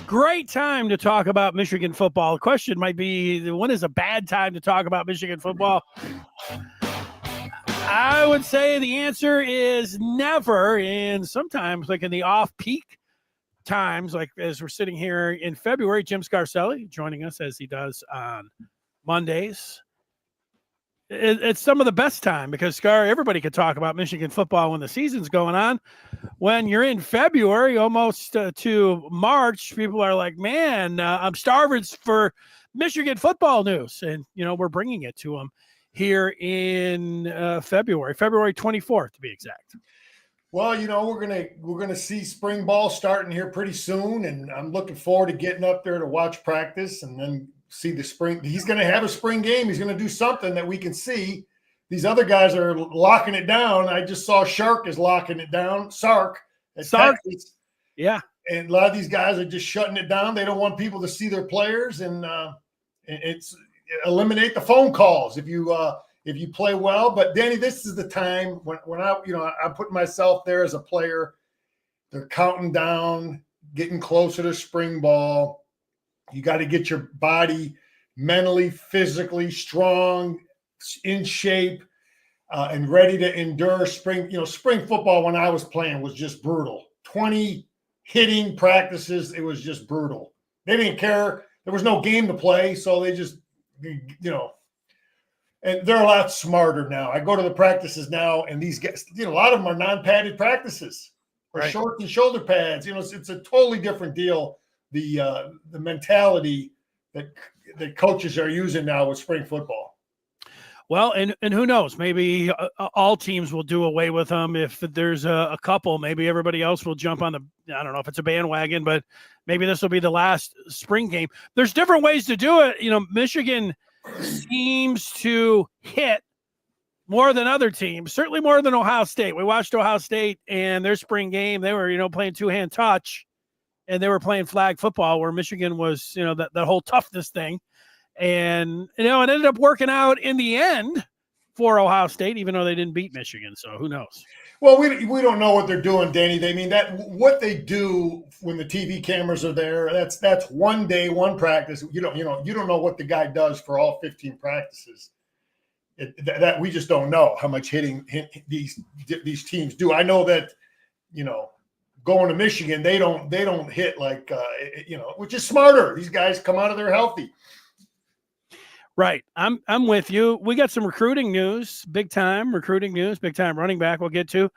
Great time to talk about Michigan football. The question might be, when is a bad time to talk about Michigan football? I would say the answer is never. And sometimes, like in the off-peak times, like as we're sitting here in February, Jim Scarcelli joining us as he does on Mondays. It's some of the best time because everybody could talk about Michigan football when the season's going on. When you're in February, almost to March, people are like, man, I'm starving for Michigan football news. And, we're bringing it to them here in February 24th to be exact. Well, we're gonna see spring ball starting here pretty soon, and I'm looking forward to getting up there to watch practice and then see the spring. He's going to have a spring game. He's going to do something that we can see. These other guys are locking it down. I just saw Shark is locking it down. Sark. Yeah. And a lot of these guys are just shutting it down. They don't want people to see their players, and it's eliminate the phone calls if you play well. But Danny, this is the time when I'm putting myself there as a player. They're counting down, getting closer to spring ball. You got to get your body mentally, physically strong, in shape, and ready to endure spring. Spring football when I was playing was just brutal. 20 hitting practices. It was just brutal. They didn't care. There was no game to play. So they just, and they're a lot smarter now. I go to the practices now, and these guys, a lot of them are non-padded practices or right. shorts and shoulder pads. It's a totally different deal. The mentality that coaches are using now with spring football. Well, and who knows? Maybe all teams will do away with them. If there's a couple, maybe everybody else will jump on I don't know if it's a bandwagon, but maybe this will be the last spring game. There's different ways to do it. Michigan seems to hit more than other teams, certainly more than Ohio State. We watched Ohio State and their spring game. They were, playing two-hand touch. And they were playing flag football where Michigan was, that whole toughness thing. And, it ended up working out in the end for Ohio State, even though they didn't beat Michigan. So who knows? Well, we don't know what they're doing, Danny. They mean that what they do when the TV cameras are there, that's one day, one practice. You don't know what the guy does for all 15 practices. That we just don't know how much hitting these teams do. I know that, going to Michigan, they don't hit like which is smarter. These guys come out of there healthy. Right. I'm with you. We got some recruiting news, big time recruiting news, big time running back we'll get to.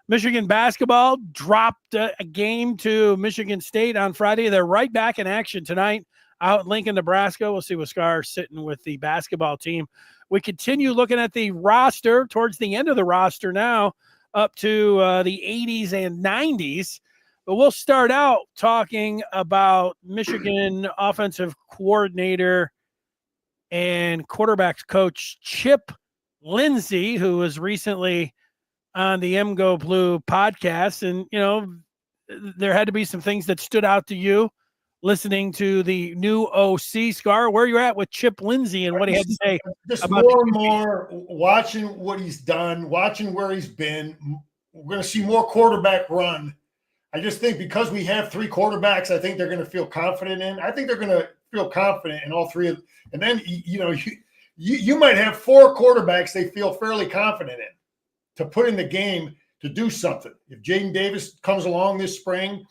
Michigan basketball dropped a game to Michigan State on Friday. They're right back in action tonight out in Lincoln, Nebraska. We'll see what Scar's sitting with the basketball team. We continue looking at the roster towards the end of the roster now, up to the 80s and 90s. But we'll start out talking about Michigan offensive coordinator and quarterbacks coach Chip Lindsey, who was recently on the MGO Blue podcast. And, there had to be some things that stood out to you listening to the new OC. Scar, where you're at with Chip Lindsey and what he had to say. Just more and more watching what he's done, watching where he's been. We're going to see more quarterback run. I just think because we have three quarterbacks, I think they're going to feel confident in. I think they're going to feel confident in all three of. And then you might have four quarterbacks they feel fairly confident in to put in the game to do something. If Jaden Davis comes along this spring,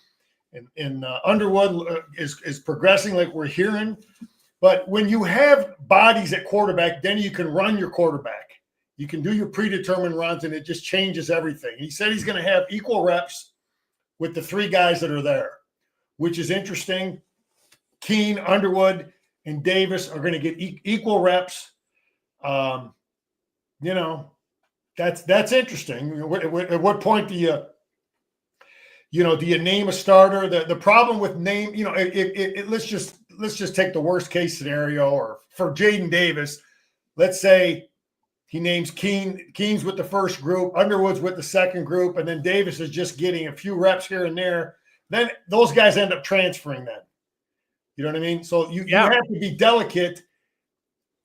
and Underwood is progressing like we're hearing. But when you have bodies at quarterback, then you can run your quarterback. You can do your predetermined runs, and it just changes everything. He said he's going to have equal reps with the three guys that are there, which is interesting. Keene, Underwood, and Davis are going to get equal reps. That's interesting. At what point do you name a starter? The problem with name, let's just take the worst case scenario, or for Jaden Davis, let's say he names Keene's with the first group, Underwood's with the second group, and then Davis is just getting a few reps here and there. Then those guys end up transferring then. You know what I mean? So you have to be delicate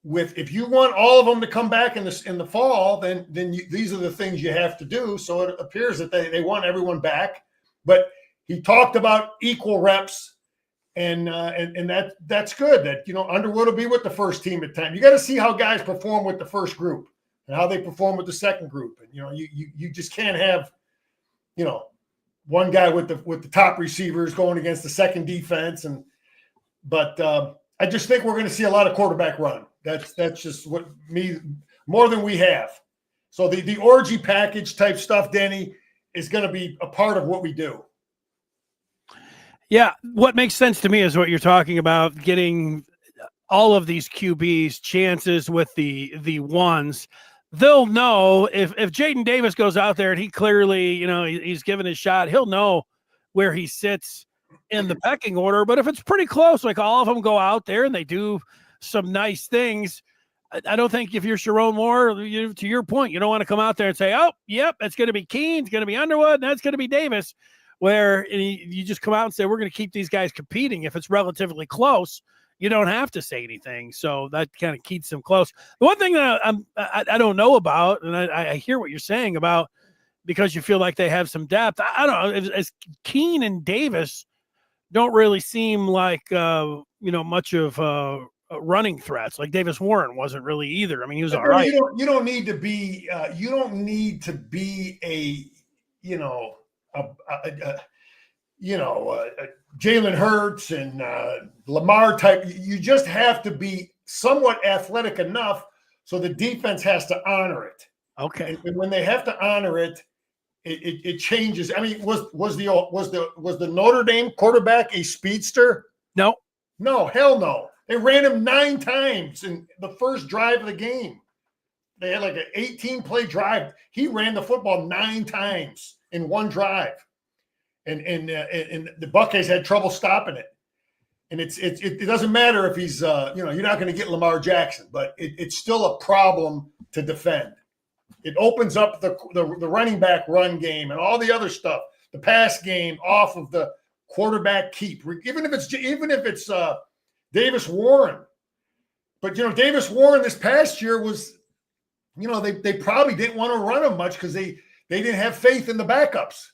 with, if you want all of them to come back in the fall, then these are the things you have to do. So it appears that they want everyone back. But he talked about equal reps and that's good. That Underwood will be with the first team at time. You got to see how guys perform with the first group and how they perform with the second group. And you just can't have one guy with the top receivers going against the second defense. But I just think we're going to see a lot of quarterback run. That's just more than we have. So the orgy package type stuff, Danny, is going to be a part of what we do. Yeah, what makes sense to me is what you're talking about, getting all of these QBs chances with the ones. They'll know if Jaden Davis goes out there and he clearly, he's given his shot, he'll know where he sits in the pecking order. But if it's pretty close, like all of them go out there and they do some nice things, I don't think if you're Sharon Moore, to your point, you don't want to come out there and say, oh, yep, it's going to be Keene, it's going to be Underwood, and that's going to be Davis, where you just come out and say, we're going to keep these guys competing. If it's relatively close, you don't have to say anything. So that kind of keeps them close. The one thing that I don't know about, and I hear what you're saying about, because you feel like they have some depth. I don't know, as Keene and Davis don't really seem like, much of running threats. Like Davis Warren wasn't really either. I mean, he was all right. You don't need to be a Jalen Hurts and Lamar type. You just have to be somewhat athletic enough so the defense has to honor it. Okay. And when they have to honor it, it changes. I mean, was the Notre Dame quarterback a speedster? No, hell no. They ran him 9 times in the first drive of the game. They had like an 18-play drive. He ran the football 9 times in one drive. And the Buckeyes had trouble stopping it. And it doesn't matter if he's you're not going to get Lamar Jackson, but it's still a problem to defend. It opens up the running back run game and all the other stuff, the pass game off of the quarterback keep, even if it's Davis Warren. But Davis Warren this past year was, they probably didn't want to run him much because they didn't have faith in the backups.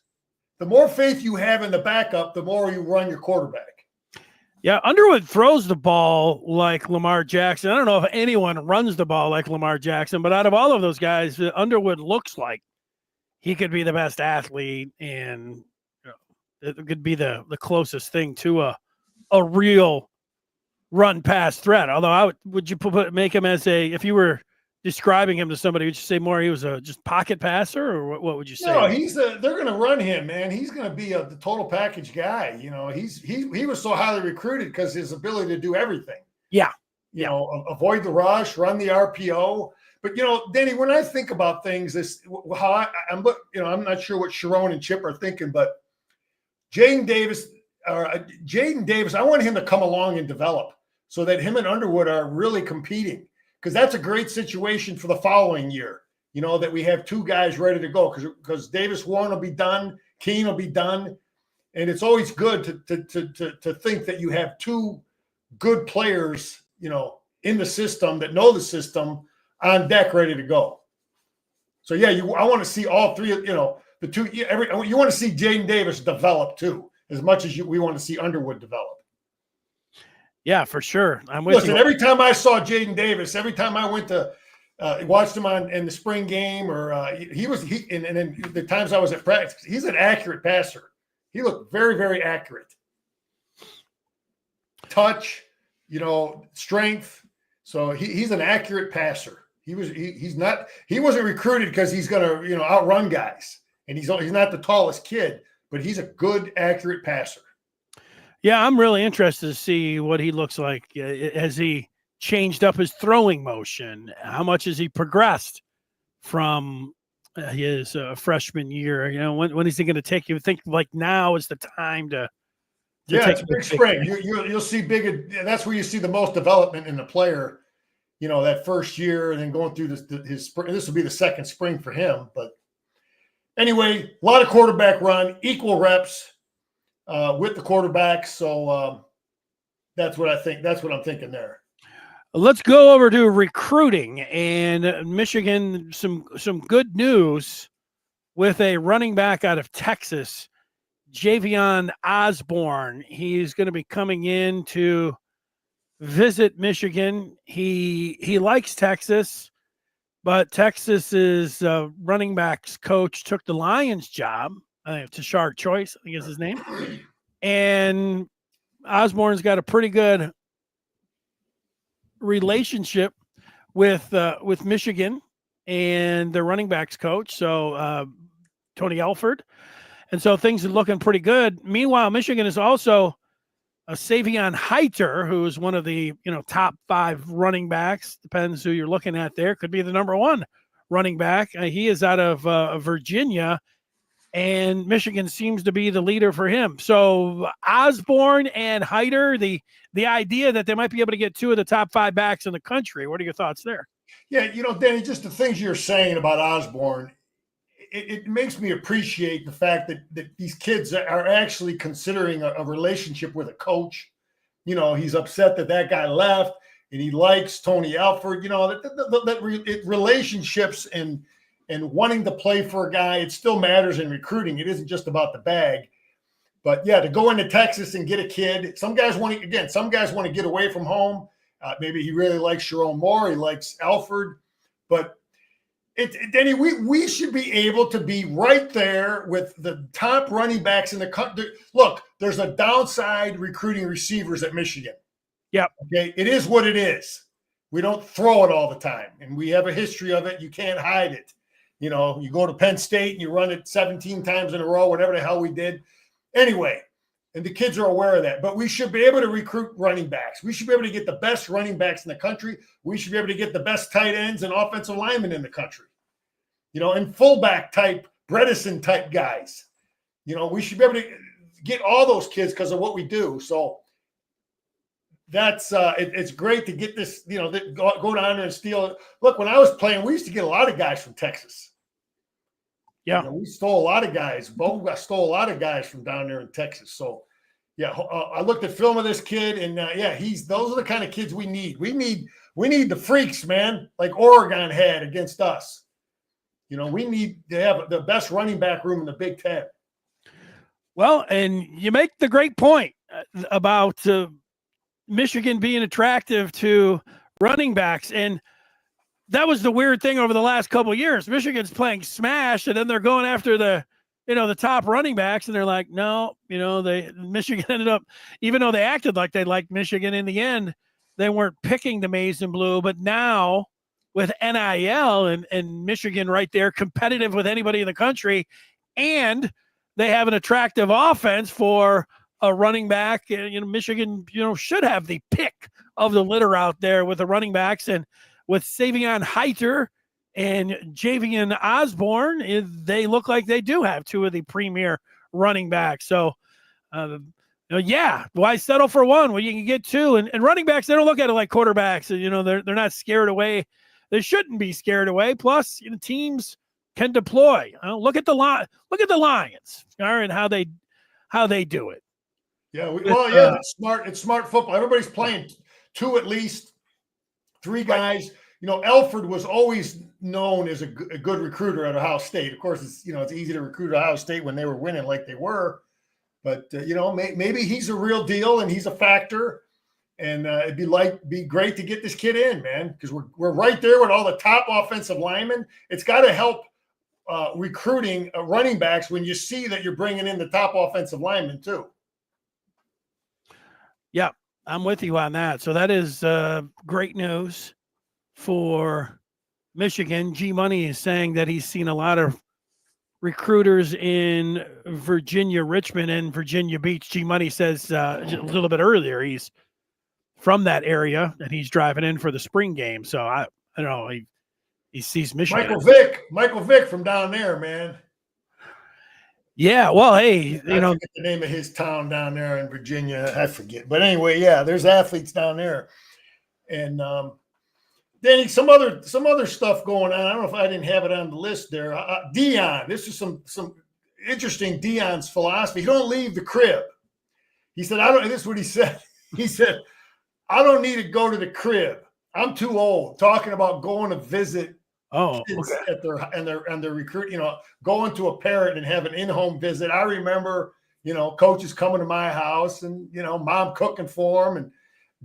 The more faith you have in the backup, the more you run your quarterback. Yeah, Underwood throws the ball like Lamar Jackson. I don't know if anyone runs the ball like Lamar Jackson, but out of all of those guys, Underwood looks like he could be the best athlete, and it could be the closest thing to a real run pass threat. Although would you make him as if you were describing him to somebody, would you say more he was a just pocket passer, or what would you say? No, they're going to run him, man. He's going to be the total package guy. He was so highly recruited because his ability to do everything. Yeah. Avoid the rush, run the RPO. But Denny, when I think about things, I'm not sure what Sharon and Chip are thinking, but Jaden Davis, I want him to come along and develop so that him and Underwood are really competing. Because that's a great situation for the following year, that we have 2 guys ready to go because Davis Warren will be done, Keene will be done. And it's always good to think that you have 2 good players, in the system that know the system on deck ready to go. So, yeah, I want to see all 3, the 2, you want to see Jaden Davis develop too, as much as we want to see Underwood develop. Yeah, for sure. I'm with you. Every time I saw Jaden Davis, every time I went to watched him in the spring game, or and then the times I was at practice, he's an accurate passer. He looked very, very accurate. Touch, strength. So he's an accurate passer. He wasn't recruited because he's going to outrun guys, and he's not the tallest kid, but he's a good, accurate passer. Yeah, I'm really interested to see what he looks like. Has he changed up his throwing motion? How much has he progressed from his freshman year? When is he going to take? You think like now is the time to take it's a big spring. You'll see big. That's where you see the most development in the player. That first year, and then going through his spring. This will be the second spring for him. But anyway, a lot of quarterback run, equal reps. With the quarterback. So that's what I think. That's what I'm thinking there. Let's go over to recruiting and Michigan. Some good news with a running back out of Texas, Javian Osborne. He's going to be coming in to visit Michigan. He likes Texas, but Texas's running backs coach took the Lions job. I think Tashard Choice, I think is his name. And Osborne's got a pretty good relationship with Michigan and their running backs coach. So Tony Alford. And so things are looking pretty good. Meanwhile, Michigan is also a Savion Heiter, who is one of the top 5 running backs. Depends who you're looking at there. Could be the number 1 running back. He is out of Virginia, and Michigan seems to be the leader for him. So Osborne and Heiter, the idea that they might be able to get 2 of the top 5 backs in the country. What are your thoughts there? Yeah, Danny, just the things you're saying about Osborne, it makes me appreciate the fact that these kids are actually considering a relationship with a coach. He's upset that guy left, and he likes Tony Alford. Relationships and wanting to play for a guy, it still matters in recruiting. It isn't just about the bag. But yeah, to go into Texas and get a kid, some guys want to get away from home. Maybe he really likes Sharon Moore. He likes Alford, but Danny, we should be able to be right there with the top running backs in the country. Look, there's a downside recruiting receivers at Michigan. Yep. Okay, it is what it is. We don't throw it all the time, and we have a history of it. You can't hide it. You go to Penn State and you run it 17 times in a row, whatever the hell we did. Anyway, and the kids are aware of that. But we should be able to recruit running backs. We should be able to get the best running backs in the country. We should be able to get the best tight ends and offensive linemen in the country. And fullback type, Bredesen type guys. We should be able to get all those kids because of what we do. So that's it's great to get this, go down there and steal it. Look, when I was playing, we used to get a lot of guys from Texas. Yeah. We stole a lot of guys. Bo stole a lot of guys from down there in Texas. So, yeah, I looked at film of this kid, and those are the kind of kids we need. We need the freaks, man, like Oregon had against us. We need to have the best running back room in the Big Ten. Well, and you make the great point about Michigan being attractive to running backs. And that was the weird thing over the last couple of years. Michigan's playing smash, and then they're going after the top running backs, and they're like, no, Michigan ended up, even though they acted like they liked Michigan in the end, they weren't picking the maize and blue. But now, with NIL and Michigan right there, competitive with anybody in the country, and they have an attractive offense for a running back. Michigan, should have the pick of the litter out there with the running backs, and with Savion Heiter and Javian Osborne, they look like they do have 2 of the premier running backs. So, why settle for 1 when you can get 2? And running backs, they don't look at it like quarterbacks. They're not scared away. They shouldn't be scared away. Plus, teams can deploy. Look at the Lions, all right, and how they do it. Yeah, it's smart. It's smart football. Everybody's playing 2 at least, 3 guys. Alford was always known as a good recruiter at Ohio State. Of course, it's easy to recruit at Ohio State when they were winning like they were. But maybe he's a real deal and he's a factor. And it'd be great to get this kid in, man, because we're right there with all the top offensive linemen. It's got to help recruiting running backs when you see that you're bringing in the top offensive linemen too. Yeah, I'm with you on that. So that is great news for Michigan. G Money is saying that he's seen a lot of recruiters in Virginia, Richmond, and Virginia Beach. G Money says a little bit earlier he's from that area and he's driving in for the spring game. So I don't know. He sees Michigan. Michael Vick from down there, man. Yeah, well, hey, I forget the name of his town down there in Virginia. I forget, but anyway, yeah, there's athletes down there, and Danny, some other stuff going on. I don't know if I didn't have it on the list there. Dion, this is some interesting Dion's philosophy. He don't leave the crib. He said, this is what he said. He said, I don't need to go to the crib. I'm too old. Talking about going to visit kids at their recruit, going to a parent and have an in-home visit. I remember, Coach is coming to my house and, mom cooking for him. And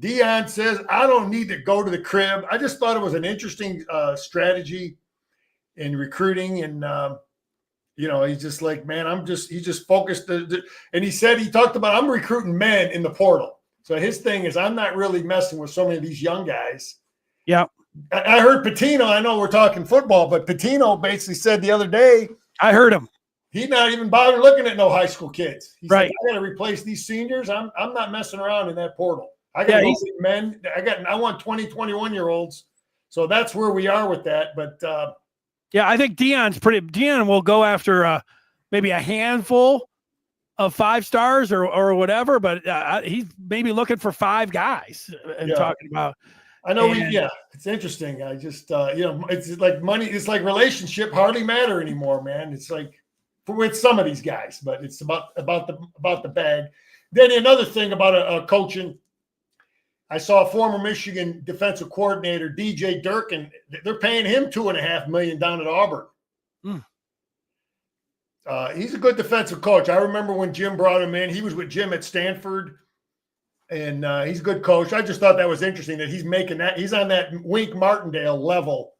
Deion says, I don't need to go to the crib. I just thought it was an interesting strategy in recruiting. And, he's just like, man, he's just focused. And he talked about, I'm recruiting men in the portal. So his thing is, I'm not really messing with so many of these young guys. Yeah. I heard Patino, I know we're talking football, but Patino basically said the other day, I heard him. He's not even bothered looking at no high school kids. He's right. like, I got to replace these seniors. I'm not messing around in that portal. I got men. I want 20, 21-year-olds. So that's where we are with that. But I think Deion will go after maybe a handful of 5-stars or whatever, but he's maybe looking for 5 guys and talking about. I know. It's interesting. I just, it's like money. It's like relationship hardly matter anymore, man. It's like with some of these guys, but it's about the bag. Then another thing about a coaching, I saw a former Michigan defensive coordinator, DJ Durkin. They're paying him $2.5 million down at Auburn. He's a good defensive coach. I remember when Jim brought him in. He was with Jim at Stanford. And he's a good coach. I just thought that was interesting that he's making that. He's on that Wink Martindale level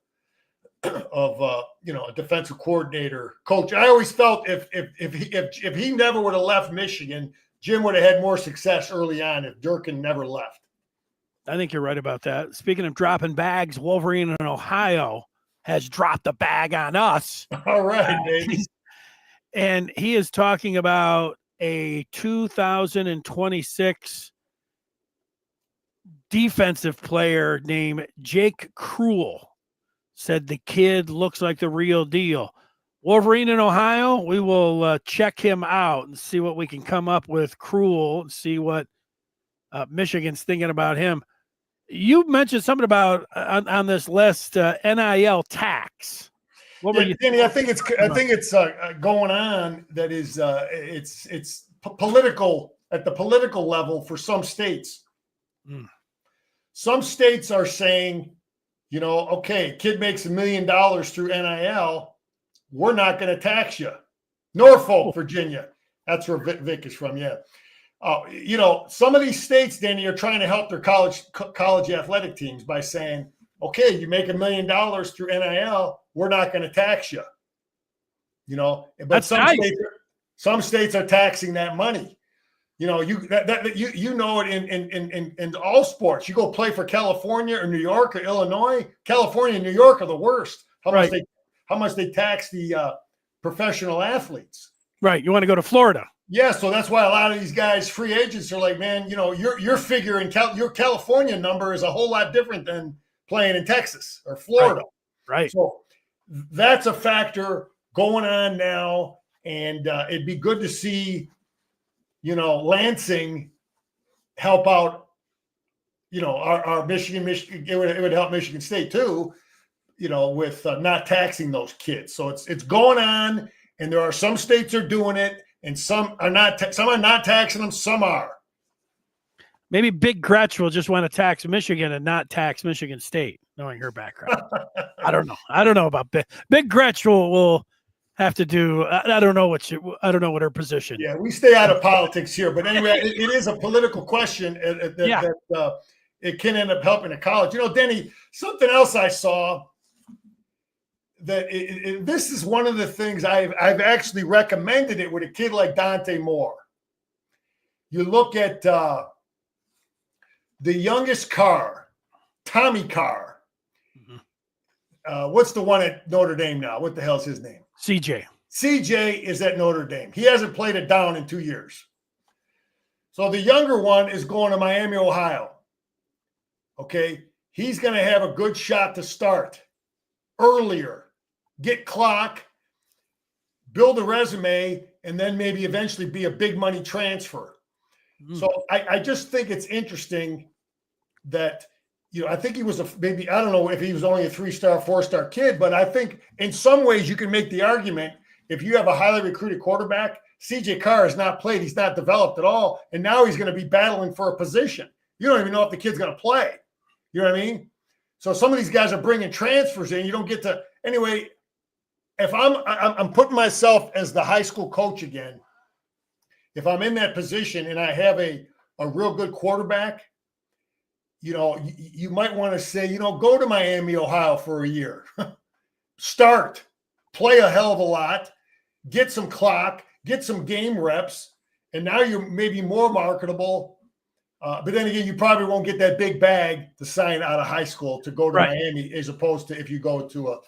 of a defensive coordinator coach. I always felt if he never would have left Michigan, Jim would have had more success early on if Durkin never left. I think you're right about that. Speaking of dropping bags, Wolverine in Ohio has dropped a bag on us. All right, baby. And he is talking about a 2026 defensive player named Jake Cruel. Said the kid looks like the real deal. Wolverine in Ohio, we will check him out and see what we can come up with. Cruel and see what Michigan's thinking about him. You mentioned something about on this list, NIL tax. What were you Danny, I think it's going on. That is, it's political at the political level for some states. Some states are saying, okay, kid makes $1 million through NIL, we're not going to tax you. Norfolk, Virginia. That's where Vic is from. Yeah. Some of these states, Danny, are trying to help their college athletic teams by saying, okay, you make $1 million through NIL, we're not going to tax you. But that's some nice. Some states are taxing that money. You know it in all sports. You go play for California or New York or Illinois. California and New York are the worst. How much they tax the professional athletes. Right. You want to go to Florida. Yeah, so that's why a lot of these guys, free agents, are like, man, your figure in your California number is a whole lot different than playing in Texas or Florida. Right. So that's a factor going on now, and it'd be good to see, Lansing help out, our Michigan. It would help Michigan State too, with not taxing those kids. So it's going on, and there are some states are doing it. And some are not. Some are not taxing them. Some are. Maybe Big Gretch will just want to tax Michigan and not tax Michigan State, knowing her background. I don't know. I don't know about Big Gretch will have to do. I don't know what her position. Yeah, we stay out of politics here, but anyway, it is a political question that it can end up helping a college. Denny, something else I saw. That this is one of the things I've actually recommended it with a kid like Dante Moore. You look at the youngest Carr, Tommy Carr. Mm-hmm. What's the one at Notre Dame now? What the hell's his name? CJ. CJ is at Notre Dame. He hasn't played it down in 2 years. So the younger one is going to Miami, Ohio. Okay. He's going to have a good shot to start earlier. Get clock, build a resume, and then maybe eventually be a big money transfer. Mm. So I just think it's interesting that, I think he was I don't know if he was only a 3-star, 4-star kid, but I think in some ways you can make the argument if you have a highly recruited quarterback, CJ Carr has not played, he's not developed at all, and now he's going to be battling for a position. You don't even know if the kid's going to play. You know what I mean? So some of these guys are bringing transfers in. You don't get to – anyway – if I'm putting myself as the high school coach again, if I'm in that position and I have a real good quarterback, you might want to say, go to Miami, Ohio for a year. Start, play a hell of a lot, get some clock, get some game reps, and now you're maybe more marketable. But then again, you probably won't get that big bag to sign out of high school to go to Miami, as opposed to if you go to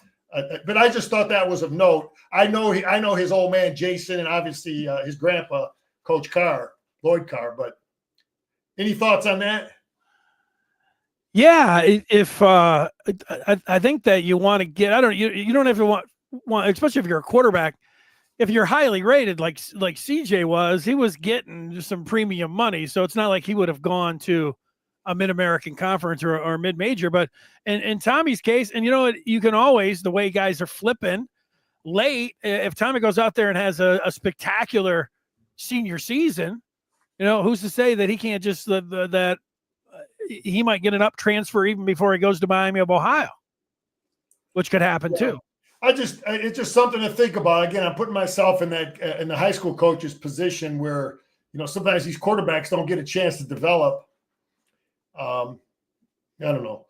but I just thought that was of note. I know his old man Jason, and obviously his grandpa, Coach Lloyd Carr. But any thoughts on that? Yeah, if I think that you want to get, you don't have to want, especially if you're a quarterback. If you're highly rated, like CJ was, he was getting some premium money. So it's not like he would have gone to a Mid-American Conference or mid-major. But in Tommy's case, and you can always, the way guys are flipping late, if Tommy goes out there and has a spectacular senior season, who's to say that he can't just that he might get an up transfer even before he goes to Miami of Ohio, which could happen too. It's just something to think about. Again, I'm putting myself in the high school coach's position where, sometimes these quarterbacks don't get a chance to develop. I don't know.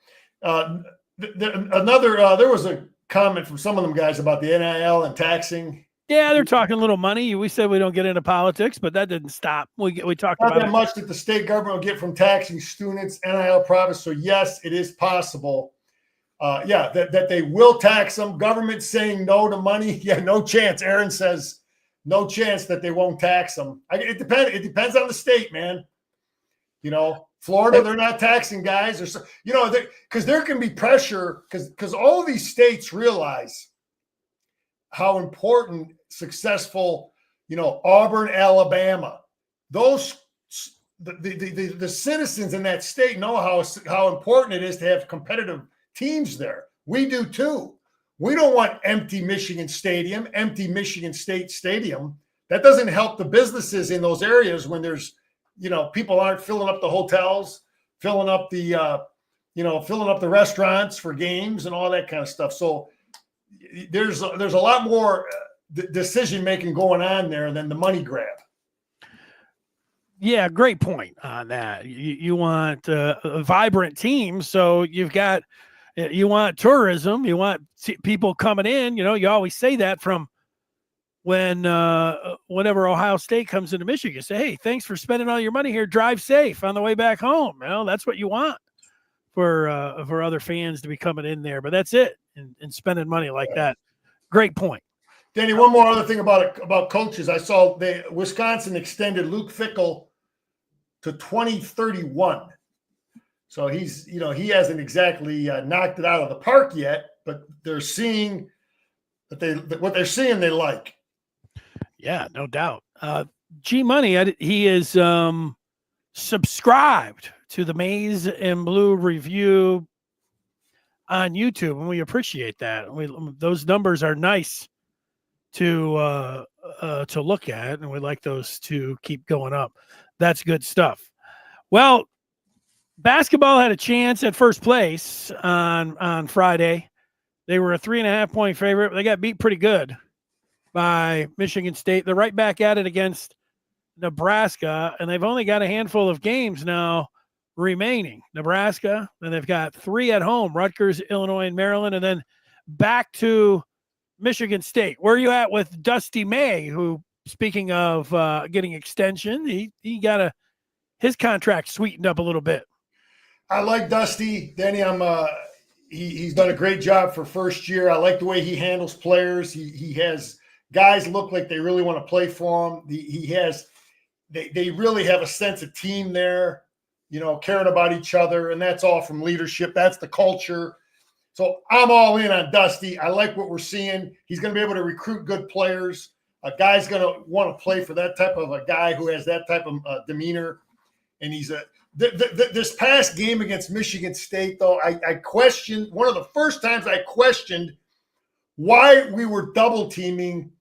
There was a comment from some of them guys about the NIL and taxing. Yeah, they're talking a little money. We said we don't get into politics, but that didn't stop. We talked about not that much that the state government will get from taxing students, NIL profits. So yes, it is possible. That they will tax them. Government saying no to money. Yeah, no chance. Aaron says no chance that they won't tax them. It depends on the state, man. Florida, they're not taxing guys, or because there can be pressure because all of these states realize how important successful, Auburn, Alabama, those the citizens in that state know how important it is to have competitive teams there. We do too. We don't want empty Michigan Stadium, empty Michigan State Stadium. That doesn't help the businesses in those areas when there's, people aren't filling up the hotels, filling up the restaurants for games and all that kind of stuff. So there's a lot more decision making going on there than the money grab. Yeah, great point on that. You want a vibrant team, so you want tourism, you want people coming in. You always say that from whenever Ohio State comes into Michigan, you say, hey, thanks for spending all your money here. Drive safe on the way back home. That's what you want for other fans to be coming in there. But that's it, and spending money like that. Great point. Danny, one more other thing about coaches. I saw Wisconsin extended Luke Fickell to 2031. So he's, he hasn't exactly knocked it out of the park yet, but they're seeing what they're seeing they like. Yeah, no doubt. G Money, he is subscribed to the Maize and Blue review on YouTube, and we appreciate that. Those numbers are nice to look at, and we'd like those to keep going up. That's good stuff. Well, basketball had a chance at first place on Friday. They were a 3.5-point favorite. They got beat pretty good by Michigan State. They're right back at it against Nebraska, and they've only got a handful of games now remaining. Nebraska, then they've got 3 at home, Rutgers, Illinois, and Maryland, and then back to Michigan State. Where are you at with Dusty May, who, speaking of getting extension, he got his contract sweetened up a little bit? I like Dusty. Danny, he's done a great job for first year. I like the way he handles players. He has guys look like they really want to play for him. They really have a sense of team there, caring about each other, and that's all from leadership. That's the culture. So I'm all in on Dusty. I like what we're seeing. He's going to be able to recruit good players. A guy's going to want to play for that type of a guy who has that type of demeanor. And he's this past game against Michigan State, though, I questioned, one of the first times I questioned why we were double teaming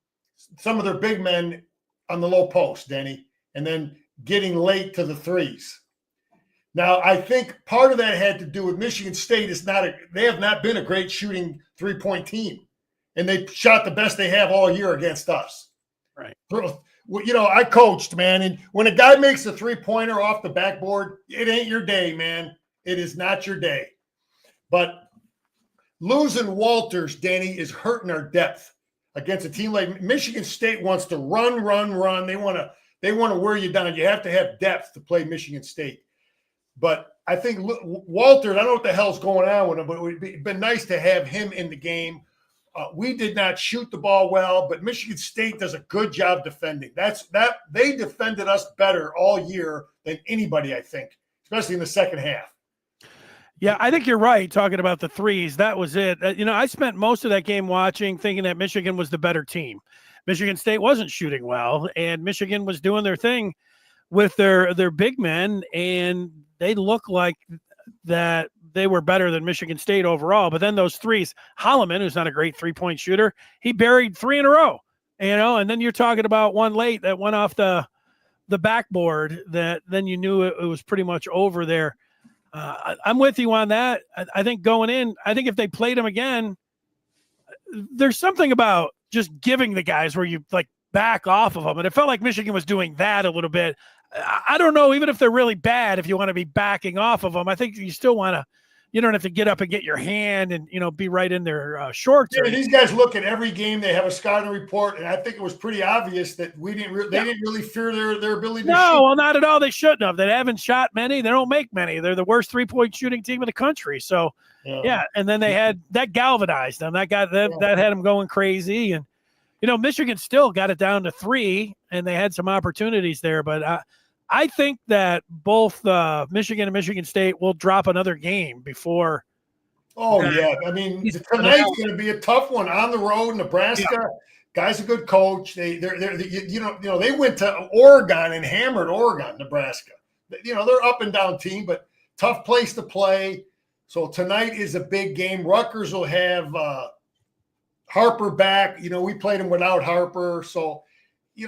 some of their big men on the low post, Danny, and then getting late to the threes. Now, I think part of that had to do with Michigan State they have not been a great shooting 3-point team, and they shot the best they have all year against us. Right. well, I coached, man, and when a guy makes a 3-pointer off the backboard, it ain't your day, man. It is not your day. But losing Walters, Danny, is hurting our depth against a team like Michigan State. Wants to run. They want to wear you down. You have to have depth to play Michigan State. But I think Walters, I don't know what the hell's going on with him, but it would been nice to have him in the game. We did not shoot the ball well, but Michigan State does a good job defending. They defended us better all year than anybody, I think, especially in the second half. Yeah, I think you're right talking about the threes. That was it. I spent most of that game watching thinking that Michigan was the better team. Michigan State wasn't shooting well, and Michigan was doing their thing with their big men, and they looked like that they were better than Michigan State overall. But then those threes, Holloman, who's not a great three-point shooter, he buried 3 in a row, and then you're talking about one late that went off the backboard that then you knew it was pretty much over there. I'm with you on that. I think going in, I think if they played him again, there's something about just giving the guys where you like back off of them. And it felt like Michigan was doing that a little bit. I don't know, even if they're really bad, if you want to be backing off of them, I think you still want to, you don't have to get up and get your hand and, be right in their shorts. Yeah, these guys look at every game. They have a scouting report. And I think it was pretty obvious that they didn't really fear their ability to shoot. No, well, not at all. They shouldn't have. They haven't shot many. They don't make many. They're the worst 3-point shooting team in the country. So, yeah. And then they had that galvanized them. That had them going crazy. And, Michigan still got it down to 3, and they had some opportunities there. But I think that both Michigan and Michigan State will drop another game before. Oh, yeah. I mean, tonight's going to be a tough one on the road. Nebraska, guy's a good coach. They went to Oregon and hammered Oregon, Nebraska. They're up and down team, but tough place to play. So tonight is a big game. Rutgers will have Harper back. We played him without Harper. So,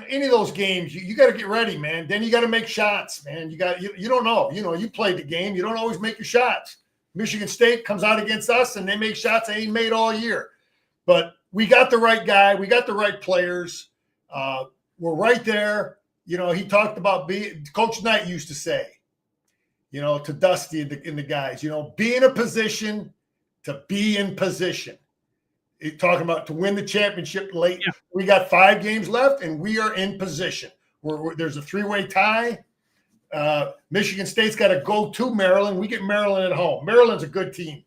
any of those games, you got to get ready, man. Then you got to make shots, man. You don't know. You played the game. You don't always make your shots. Michigan State comes out against us, and they make shots they ain't made all year. But we got the right guy. We got the right players. We're right there. He talked about Coach Knight used to say, to Dusty and the guys, be in a position to be in position. He's talking about to win the championship late. Yeah. We got 5 games left, and we are in position. There's a 3-way tie. Michigan State's got to go to Maryland. We get Maryland at home. Maryland's a good team.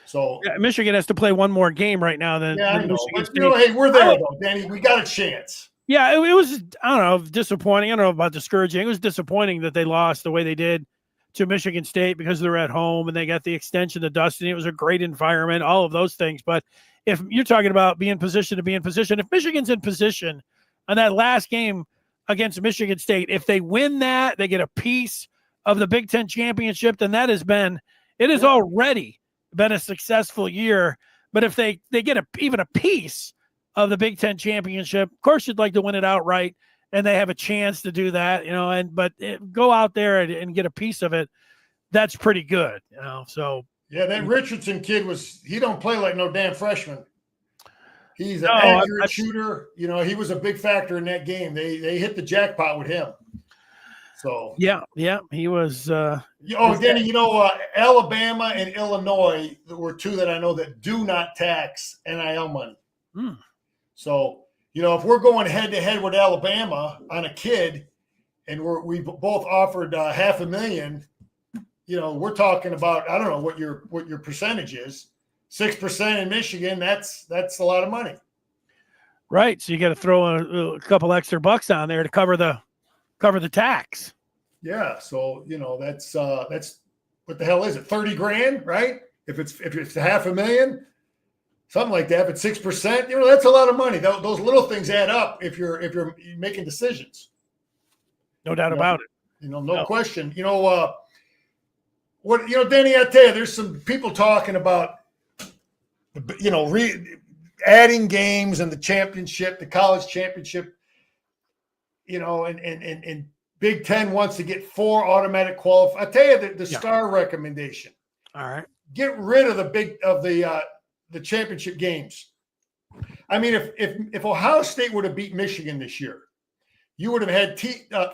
So Michigan has to play one more game right now. I know. But, hey, we're there, though, Danny. We got a chance. Yeah, it was, I don't know, disappointing. I don't know about discouraging. It was disappointing that they lost the way they did to Michigan State because they're at home and they got the extension to Dustin. It was a great environment, all of those things. But if you're talking about being positioned to be in position, if Michigan's in position on that last game against Michigan State, if they win that, they get a piece of the Big Ten championship, then it has already been a successful year. But if they get even a piece of the Big Ten championship, of course you'd like to win it outright. And they have a chance to do that, but go out there and get a piece of it. That's pretty good, So yeah, that Richardson kid he don't play like no damn freshman. He's an accurate shooter. He was a big factor in that game. They hit the jackpot with him. So yeah, he was. Danny, Alabama and Illinois were 2 that I know that do not tax NIL money. So. If we're going head-to-head with Alabama on a kid and we both offered $500,000, we're talking about, I don't know what your percentage is, 6% in Michigan. That's a lot of money. Right. So you got to throw a couple extra bucks on there to cover the tax. Yeah. So, that's what the hell is it? 30 grand, right? If it's $500,000. Something like that, but 6%, that's a lot of money. Those little things add up if you're making decisions. No doubt about it. No question. Danny, I tell you, there's some people talking about, adding games and the championship, the college championship, and Big Ten wants to get 4 automatic qualifiers. I tell you the star recommendation. All right. Get rid of the championship games. I mean, if Ohio State would have beat Michigan this year, you would have had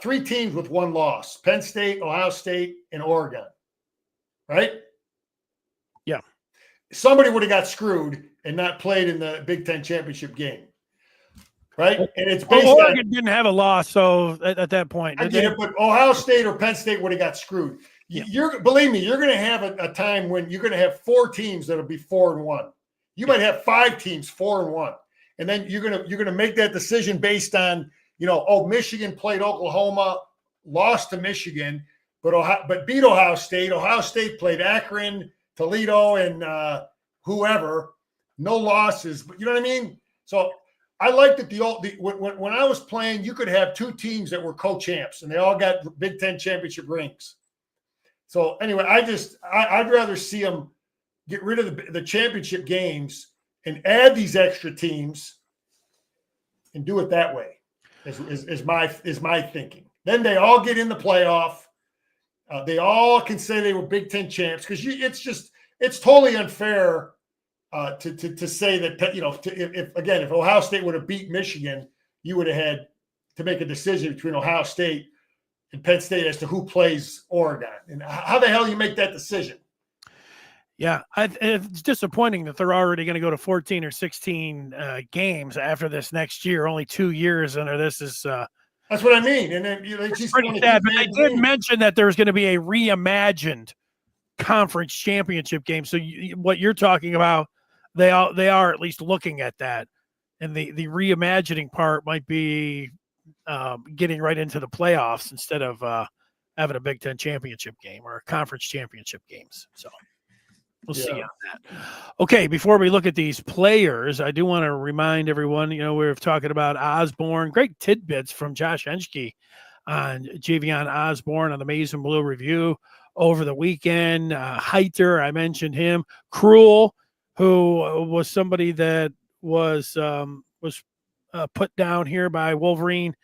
three teams with one loss: Penn State, Ohio State, and Oregon. Right? Yeah. Somebody would have got screwed and not played in the Big Ten championship game. Right? And it's based Oregon didn't have a loss, so at that point. I get it, but Ohio State or Penn State would have got screwed. Yeah. Believe me, you're going to have a time when you're going to have four teams that'll be 4-1. You might have five teams 4-1. And then you're going to make that decision based on, Michigan played Oklahoma, lost to Michigan, but beat Ohio State. Ohio State played Akron, Toledo, and whoever. No losses, but you know what I mean? So I liked that when I was playing, you could have two teams that were co-champs, and they all got Big Ten championship rings. So anyway, I'd rather see them get rid of the championship games and add these extra teams and do it that way. Is my thinking. Then they all get in the playoff. They all can say they were Big Ten champs, because it's totally unfair to say that, if Ohio State would have beat Michigan, you would have had to make a decision between Ohio State and Penn State as to who plays Oregon. And how the hell do you make that decision? Yeah, it's disappointing that they're already going to go to 14 or 16 games after this next year. Only 2 years under this is. That's what I mean. And then it's pretty sad. But they did mention that there's going to be a reimagined conference championship game. So what you're talking about, they are at least looking at that, and the reimagining part might be getting right into the playoffs instead of having a Big Ten championship game or a conference championship games. So. We'll see on that. Okay, before we look at these players, I do want to remind everyone, we're talking about Osborne. Great tidbits from Josh Henschke on Javian Osborne on the Maize and Blue Review over the weekend. Heiter, I mentioned him. Cruel, who was somebody that was put down here by Wolverine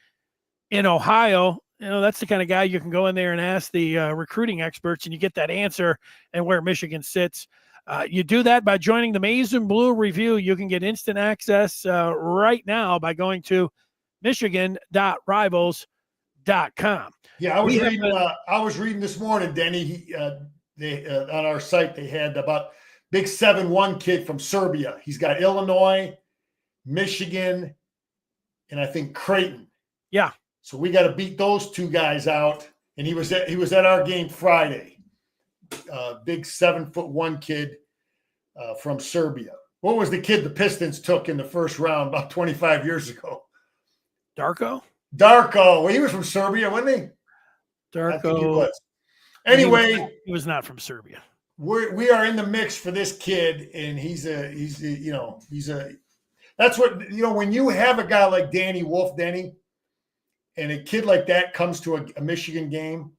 in Ohio. That's the kind of guy you can go in there and ask the recruiting experts, and you get that answer and where Michigan sits. You do that by joining the Maize and Blue Review. You can get instant access right now by going to michigan.rivals.com. Yeah, I was reading this morning, Denny. They on our site they had about big 7-1 kid from Serbia. He's got Illinois, Michigan, and I think Creighton. Yeah. So we got to beat those two guys out. And he was at our game Friday. Big 7'1" kid from Serbia. What was the kid the Pistons took in the first round about 25 years ago? Darko. Well, he was from Serbia, wasn't he? Darko. I think he was. Anyway, he was not from Serbia. We are in the mix for this kid, and that's what when you have a guy like Danny Wolf, and a kid like that comes to a Michigan game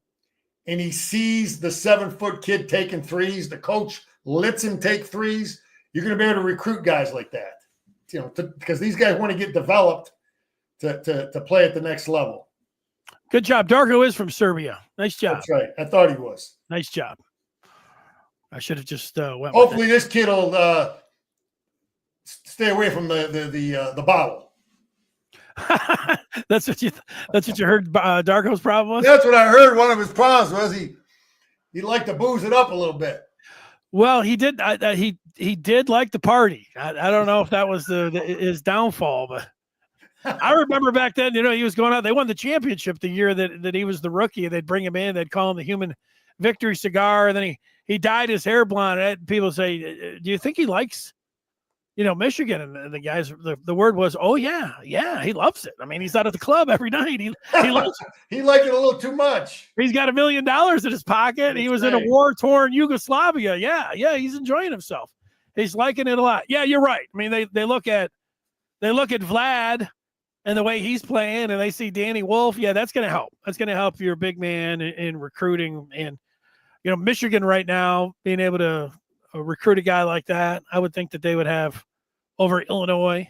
and he sees the 7-foot kid taking threes, the coach lets him take threes, you're going to be able to recruit guys like that, because these guys want to get developed to play at the next level. Good job. Darko is from Serbia. Nice job. That's right. I thought he was. Nice job. I should have just went. Hopefully this kid will stay away from the bottle. That's what you heard Darko's problem was? That's what I heard. One of his problems was he liked to booze it up a little bit. Well, he did. He did like the party. I don't know if that was his downfall, but I remember back then. He was going out. They won the championship the year that he was the rookie. They'd bring him in. They'd call him the Human Victory Cigar. And then he dyed his hair blonde. And people say, "Do you think he likes?" Michigan?" And the guys, the word was, "Oh yeah, he loves it. I mean, he's out at the club every night. He loves it. He liked it a little too much. He's got $1 million in his pocket. He was in a war-torn Yugoslavia. Yeah, he's enjoying himself. He's liking it a lot. Yeah, you're right. I mean, they look at Vlad and the way he's playing, and they see Danny Wolf. Yeah, that's going to help. That's going to help your big man in recruiting. And Michigan right now being able to recruit a guy like that, I would think that they would have over Illinois,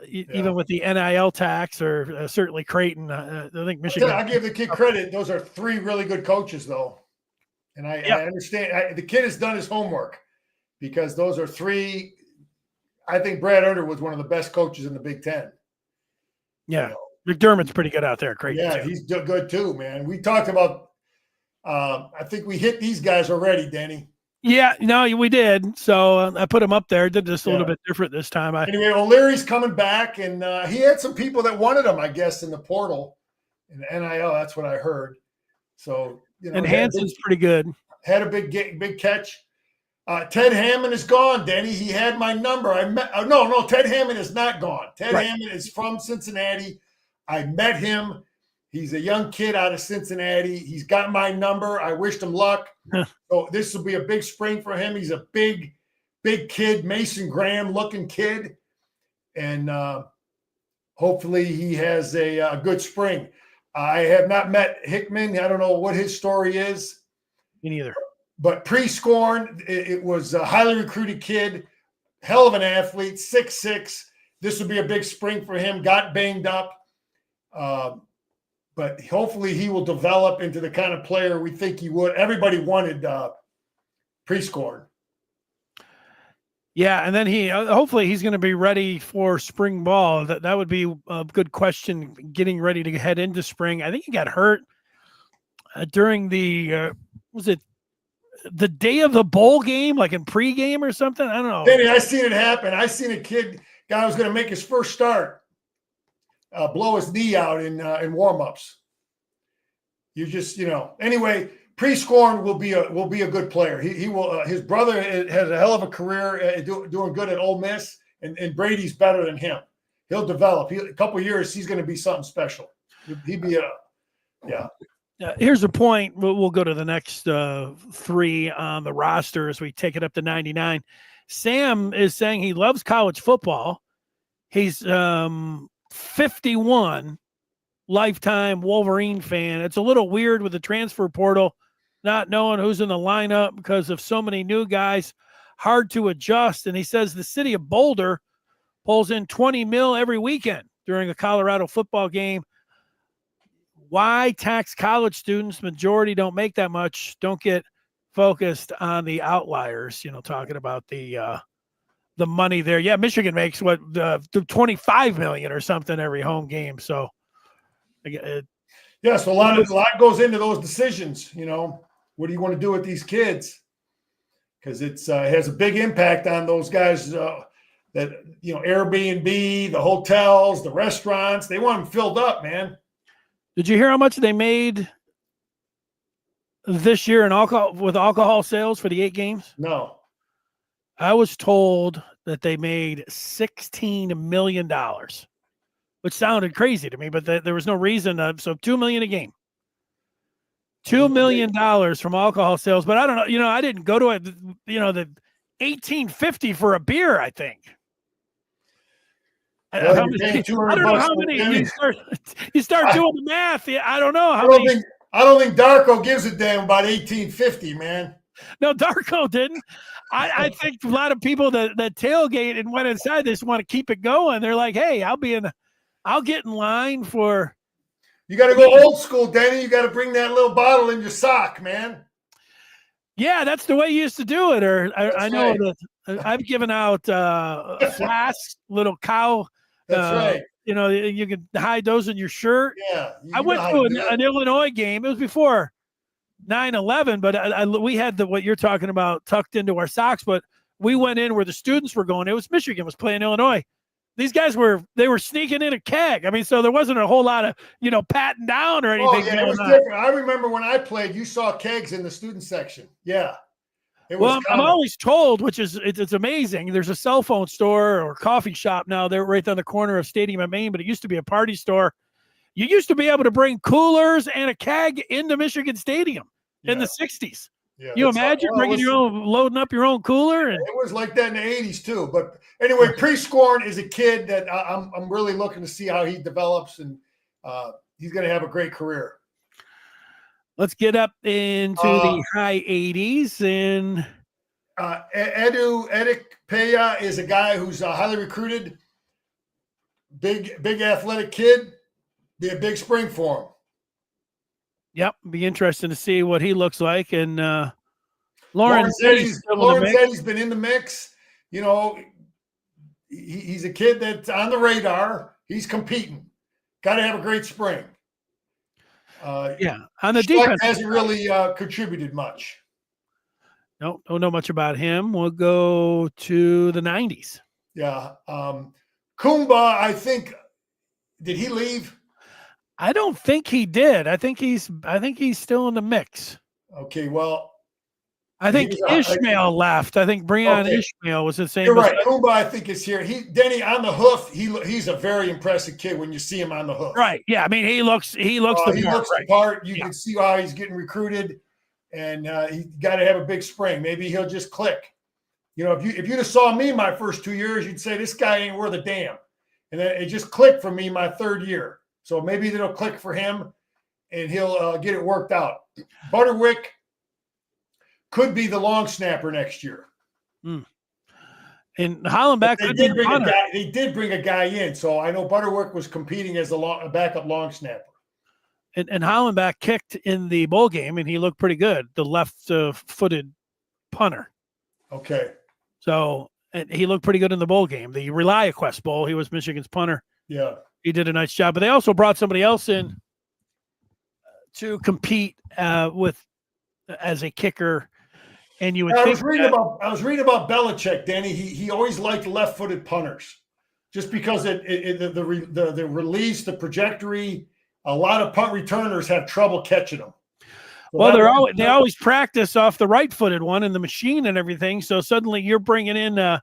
even with the NIL tax, or certainly Creighton. I think Michigan. I give the kid credit. Those are 3 really good coaches, though. And I understand the kid has done his homework, because those are 3. I think Brad Urter was one of the best coaches in the Big Ten. Yeah. McDermott's pretty good out there. Great. Yeah, he's good too, man. We talked about, I think we hit these guys already, Danny. Yeah, no, we did. So I put him up there. Did this a little bit different this time. Anyway, O'Leary's coming back, and he had some people that wanted him, I guess, in the portal. In the NIL, that's what I heard. So, and Hanson's pretty good. Had a big catch. Ted Hammond is gone, Denny. He had my number. No, Ted Hammond is not gone. Ted Hammond is from Cincinnati. I met him. He's a young kid out of Cincinnati. He's got my number. I wished him luck. So this will be a big spring for him. He's a big kid, Mason Graham looking kid. And hopefully he has a good spring. I have not met Hickman. I don't know what his story is. Me neither. But pre-Scorn, it was a highly recruited kid, hell of an athlete, 6'6". This would be a big spring for him. Got banged up. But hopefully he will develop into the kind of player we think he would. Everybody wanted pre-Scorn. Yeah, and then hopefully he's going to be ready for spring ball. That would be a good question, getting ready to head into spring. I think he got hurt during the was it the day of the bowl game, like in pregame or something? I don't know. Danny, I seen it happen. I seen a guy was going to make his first start, blow his knee out in warmups. You just, anyway, pre-Scorn will be a good player. He will. His brother has a hell of a career doing good at Ole Miss, and Brady's better than him. He'll develop. A couple of years, he's going to be something special. He'd be yeah. Here's a point. We'll go to the next three on the roster as we take it up to 99. Sam is saying he loves college football. He's 51, lifetime Wolverine fan. It's a little weird with the transfer portal, not knowing who's in the lineup because of so many new guys, hard to adjust. And he says the city of Boulder pulls in $20 million every weekend during a Colorado football game. Why tax college students? Majority don't make that much. Don't get focused on the outliers. Talking about the money there. Yeah, Michigan makes what $25 million or something every home game. So, so a lot goes into those decisions. What do you want to do with these kids? Because it has a big impact on those guys. That Airbnb, the hotels, the restaurants. They want them filled up, man. Did you hear how much they made this year in alcohol sales for the 8 games? No. I was told that they made $16 million, which sounded crazy to me, but there was no reason. So $2 million a game. $2 million from alcohol sales. But I don't know. I didn't go to it. The $18.50 for a beer, I think. I don't know how many you start doing the math. I don't know how many. I don't think Darko gives a damn about $18.50, man. No, Darko didn't. I think a lot of people that tailgate and went inside, they just want to keep it going. They're like, hey, I'll get in line for. You got to go old school, Danny. You got to bring that little bottle in your sock, man. Yeah, that's the way you used to do it. Or I know that I've given out flasks, little cow. That's right. You can hide those in your shirt. Yeah. I went to an Illinois game. It was before 9/11, but we had what you're talking about tucked into our socks. But we went in where the students were going. It was Michigan was playing Illinois. These guys were sneaking in a keg. I mean, so there wasn't a whole lot of patting down or anything. Oh yeah, it was different. I remember when I played, you saw kegs in the student section. Yeah. Well, I'm always told, which is it's amazing. There's a cell phone store or coffee shop now. They're right on the corner of Stadium at Maine, but it used to be a party store. You used to be able to bring coolers and a keg into Michigan Stadium in the 60s. Yeah, you imagine loading up your own cooler? It was like that in the 80s too. But anyway, pre-Scorn is a kid that I'm really looking to see how he develops, and he's going to have a great career. Let's get up into the high 80s. And Edic Peya is a guy who's highly recruited, big athletic kid. Be a big spring for him. Yep, be interesting to see what he looks like. And Lauren said he's been in the mix. he's a kid that's on the radar. He's competing. Got to have a great spring. Yeah, on the Schleck defense hasn't really contributed much. No, don't know much about him. We'll go to the 90s. Yeah. Kumba, I think, did he leave? I don't think he did. I think he's still in the mix. Okay, well, I think Ishmael left. I think Breon Ishmael was the same. You're right. Kumba, I think, is here. Denny on the hoof. He's a very impressive kid when you see him on the hoof. Right. Yeah. I mean, he looks the part. You can see how he's getting recruited, and he got to have a big spring. Maybe he'll just click. You know, if you'd have saw me my first 2 years, you'd say this guy ain't worth a damn. And then it just clicked for me my third year. So maybe it'll click for him, and he'll get it worked out. Butterwick could be the long snapper next year. And Hollenbeck they did bring a guy in, so I know Butterwick was competing as a backup long snapper. And Hollenbeck kicked in the bowl game, and he looked pretty good. The left-footed punter. Okay. So and he looked pretty good in the bowl game. The ReliaQuest Bowl, he was Michigan's punter. Yeah. He did a nice job. But they also brought somebody else in to compete with as a kicker. And you would I was reading about Belichick, Danny. He always liked left-footed punters, just because the release, the trajectory. A lot of punt returners have trouble catching them. So well, they always practice off the right-footed one in the machine and everything. So suddenly you're bringing in.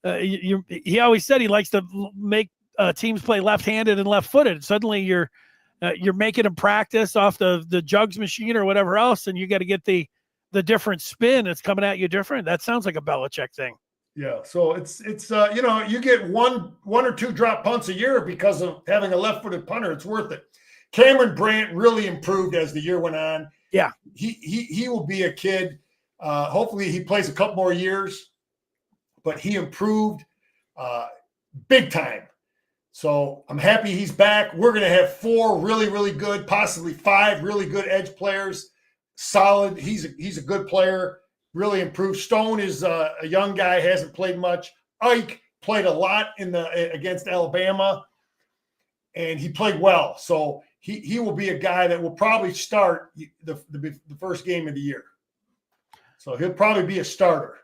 He always said he likes to make teams play left-handed and left-footed. Suddenly you're making them practice off the jugs machine or whatever else, and you got to get the different spin that's coming at you different. That sounds like a Belichick thing. Yeah. So it's you get one or two drop punts a year because of having a left-footed punter. It's worth it. Cameron Brandt really improved as the year went on. Yeah. He will be a kid. Hopefully he plays a couple more years, but he improved big time. So I'm happy he's back. We're going to have 4 really, really good, possibly 5 really good edge players. Solid. He's a good player. Really improved. Stone is a young guy, hasn't played much. Ike played a lot against Alabama, and he played well. So he will be a guy that will probably start the first game of the year. So he'll probably be a starter.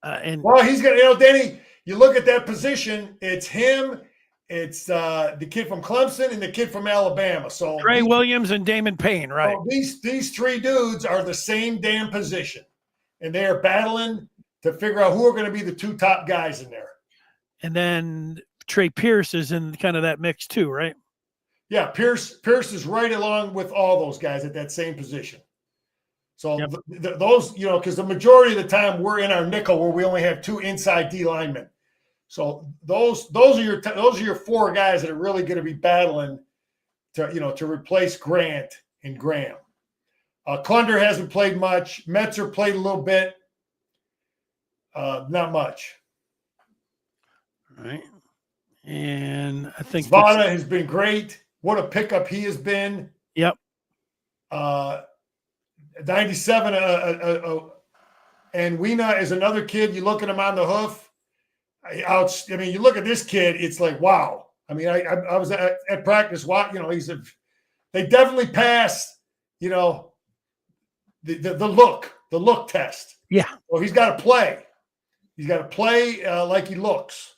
He's going to, Denny, you look at that position, it's him, it's the kid from Clemson and the kid from Alabama. So Trey Williams and Damon Payne, right? So these 3 dudes are the same damn position, and they are battling to figure out who are going to be the 2 top guys in there. And then Trey Pierce is in kind of that mix too, right? Yeah, Pierce is right along with all those guys at that same position. So those, because the majority of the time we're in our nickel where we only have 2 inside D linemen. So those are your 4 guys that are really going to be battling to replace Grant and Graham. Klunder hasn't played much. Metzer played a little bit. Not much. All right. And I think Zvada has been great. What a pickup he has been. Yep. 97. And Weena is another kid. You look at him on the hoof. I mean, you look at this kid. It's like, wow. I mean, I was at practice. They definitely passed. The look test. Yeah. Well, he's got to play. He's got to play like he looks.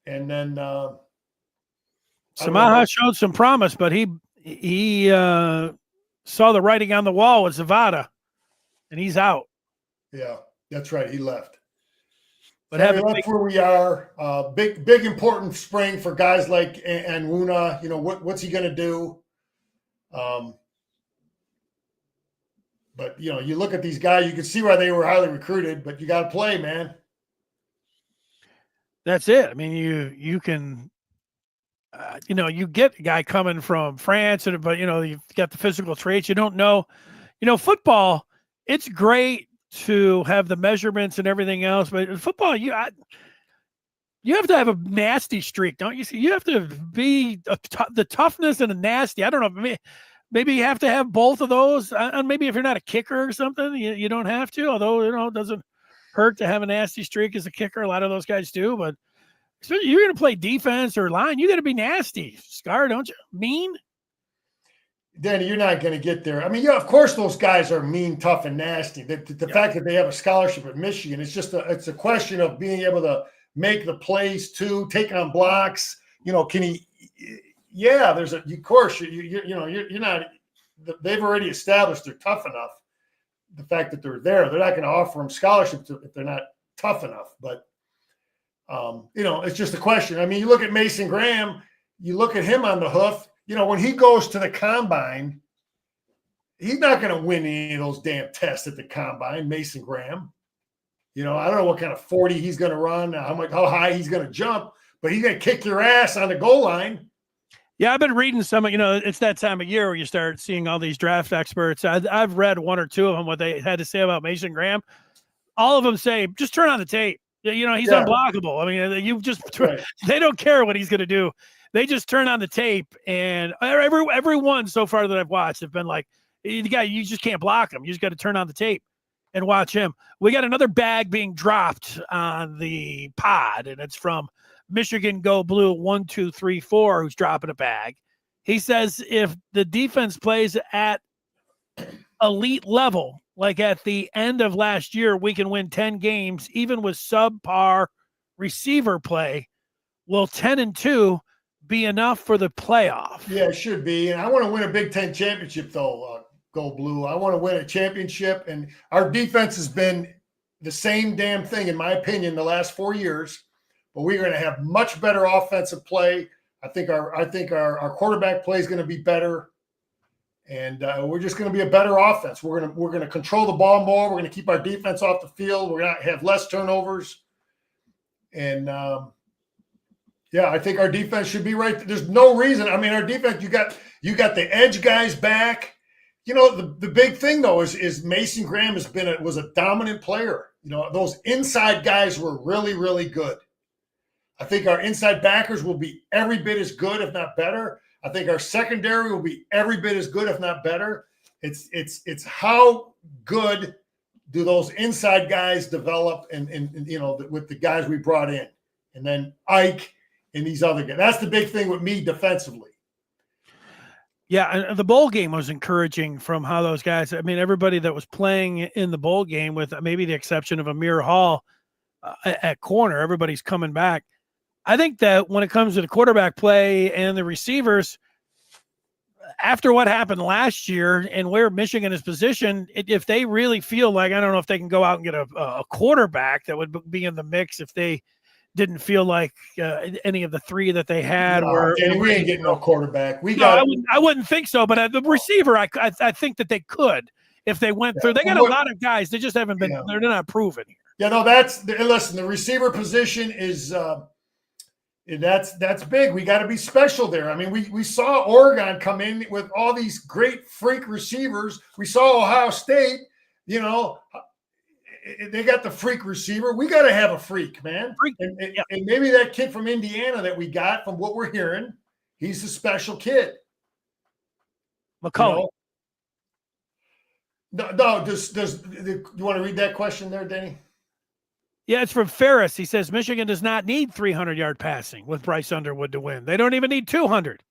And then Samaha showed some promise, but he saw the writing on the wall with Zavada, and he's out. Yeah, that's right. He left. But that's where we are. Big important spring for guys like Anwuna. What's he going to do? But you look at these guys, you can see why they were highly recruited. But you got to play, man. That's it. I mean, you can. You get a guy coming from France, but you've got the physical traits. You don't know. Football. It's great to have the measurements and everything else, but football, you have to have a nasty streak, don't you? See, you have to be the toughness and a nasty. I don't know. Maybe you have to have both of those. And maybe if you're not a kicker or something, you don't have to. Although it doesn't hurt to have a nasty streak as a kicker. A lot of those guys do, but especially you're going to play defense or line, you got to be nasty, Scar, don't you? Mean. Danny, you're not going to get there. I mean, yeah, of course those guys are mean, tough, and nasty. The fact that they have a scholarship at Michigan, it's a question of being able to make the plays too, take on blocks. Can he? Yeah, of course you're not. They've already established they're tough enough. The fact that they're there, they're not going to offer them scholarships if they're not tough enough. But it's just a question. I mean, you look at Mason Graham, you look at him on the hoof. When he goes to the combine, he's not going to win any of those damn tests at the combine, Mason Graham. I don't know what kind of 40 he's going to run, how high he's going to jump, but he's going to kick your ass on the goal line. Yeah, I've been reading some, it's that time of year where you start seeing all these draft experts. I've read one or two of them, what they had to say about Mason Graham. All of them say, just turn on the tape. He's unblockable. I mean, they don't care what he's going to do. They just turn on the tape, and everyone so far that I've watched have been like, the guy, you just can't block him. You just got to turn on the tape and watch him. We got another bag being dropped on the pod, and it's from Michigan Go Blue 1234, who's dropping a bag. He says if the defense plays at elite level, like at the end of last year, we can win 10 games, even with subpar receiver play. Will 10-2 be enough for the playoff? Yeah, it should be. And I want to win a Big Ten championship, though, Go Blue. I want to win a championship. And our defense has been the same damn thing, in my opinion, the last 4 years. But we're going to have much better offensive play. I think our quarterback play is going to be better. And we're just going to be a better offense. We're going to control the ball more. We're going to keep our defense off the field. We're going to have less turnovers. And I think our defense should be right. There's no reason. I mean, our defense, you got the edge guys back. The big thing though is Mason Graham was a dominant player. Those inside guys were really, really good. I think our inside backers will be every bit as good, if not better. I think our secondary will be every bit as good, if not better. It's how good do those inside guys develop and with the guys we brought in, and then Ike and these other guys. That's the big thing with me defensively. Yeah, and the bowl game was encouraging from how those guys, I mean, everybody that was playing in the bowl game, with maybe the exception of Amir Hall at corner, everybody's coming back. I think that when it comes to the quarterback play and the receivers, after what happened last year and where Michigan is positioned, if they really feel like, I don't know if they can go out and get a quarterback that would be in the mix if they didn't feel like any of the three that they had were. And we ain't getting no quarterback. I wouldn't think so. But the receiver, I think that they could if they went through. They got a lot of guys. They just haven't been. They're not proven here. Yeah, no, listen. The receiver position is that's big. We got to be special there. I mean, we saw Oregon come in with all these great freak receivers. We saw Ohio State. They got the freak receiver. We got to have a freak, man. And maybe that kid from Indiana that we got, from what we're hearing, he's a special kid. McCullough. No, you want to read that question there, Denny? Yeah, it's from Ferris. He says Michigan does not need 300-yard passing with Bryce Underwood to win. They don't even need 200.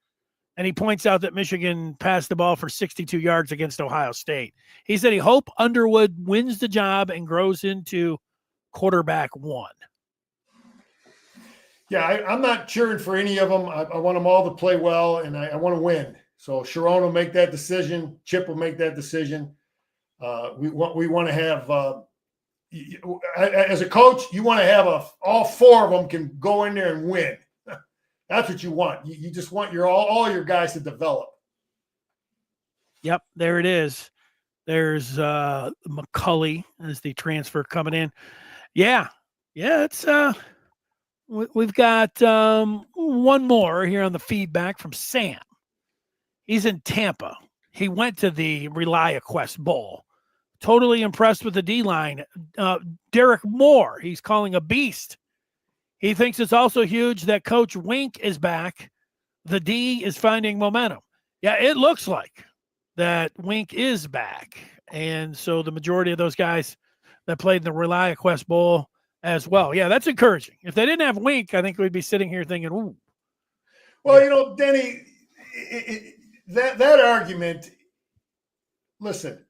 And he points out that Michigan passed the ball for 62 yards against Ohio State. He said he hoped Underwood wins the job and grows into quarterback one. Yeah, I'm not cheering for any of them. I want them all to play well, and I want to win. So Sharon will make that decision. Chip will make that decision. We want to have as a coach, you want to have all four of them can go in there and win. That's what you want. You just want all your guys to develop. Yep, there it is. There's McCulley as the transfer coming in. Yeah, it's we've got one more here on the feedback from Sam. He's in Tampa. He went to the ReliaQuest Bowl. Totally impressed with the D-line. Derek Moore, he's calling a beast. He thinks it's also huge that Coach Wink is back. The D is finding momentum. Yeah, it looks like that Wink is back. And so the majority of those guys that played in the ReliaQuest Bowl as well. Yeah, that's encouraging. If they didn't have Wink, I think we'd be sitting here thinking, ooh. Well, you know, Denny, that argument, listen,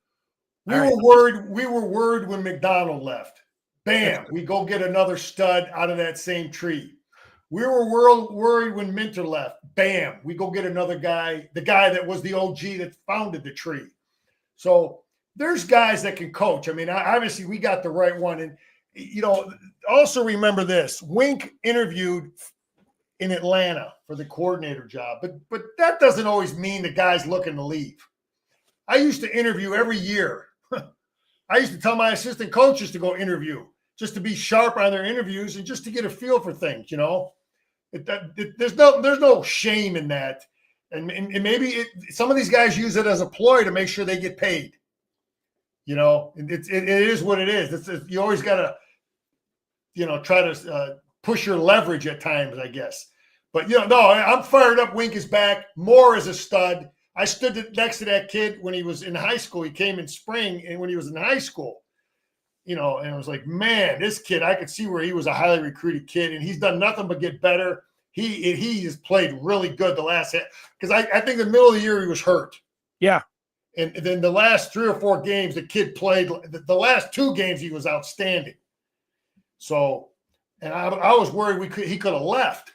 we were worried when McDonald left. Bam, we go get another stud out of that same tree. We were worried when Minter left. Bam, we go get another guy, the guy that was the OG that founded the tree. So there's guys that can coach. I mean, obviously we got the right one. And, you know, also remember this, Wink interviewed in Atlanta for the coordinator job, but that doesn't always mean the guy's looking to leave. I used to interview every year. I used to tell my assistant coaches to go interview just to be sharp on their interviews and just to get a feel for things, you know. There's no shame in that. And maybe some of these guys use it as a ploy to make sure they get paid. You know, it is what it is. You always got to, you know, try to push your leverage at times, I guess. But, you know, no, I'm fired up. Wink is back. Moore is a stud. I stood next to that kid when he was in high school. He came in spring, and when he was in high school, you know, and I was like, man, this kid, I could see where he was a highly recruited kid, and he's done nothing but get better. He has played really good the last – because I think the middle of the year he was hurt. Yeah. And then the last 3 or 4 games the kid played, the last 2 games he was outstanding. So, and I was worried he could have left.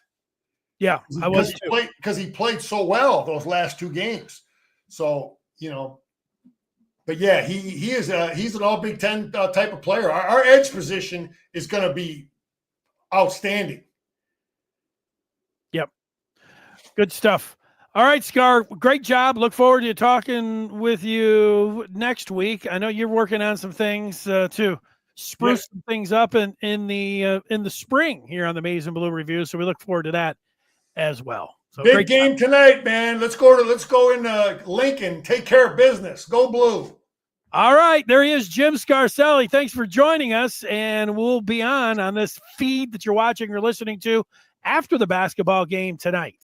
Yeah, I was too. Because he played so well those last 2 games. So, you know, but yeah, he's an all Big Ten type of player. Our edge position is going to be outstanding. Yep. Good stuff. All right, Scar, great job. Look forward to talking with you next week. I know you're working on some things to spruce some things up in the spring here on the Maize and Blue Review. So we look forward to that as well. So big game tonight, man. Let's go in Lincoln. Take care of business. Go Blue. All right, there he is, Jim Scarcelli. Thanks for joining us, and we'll be on this feed that you're watching or listening to after the basketball game tonight.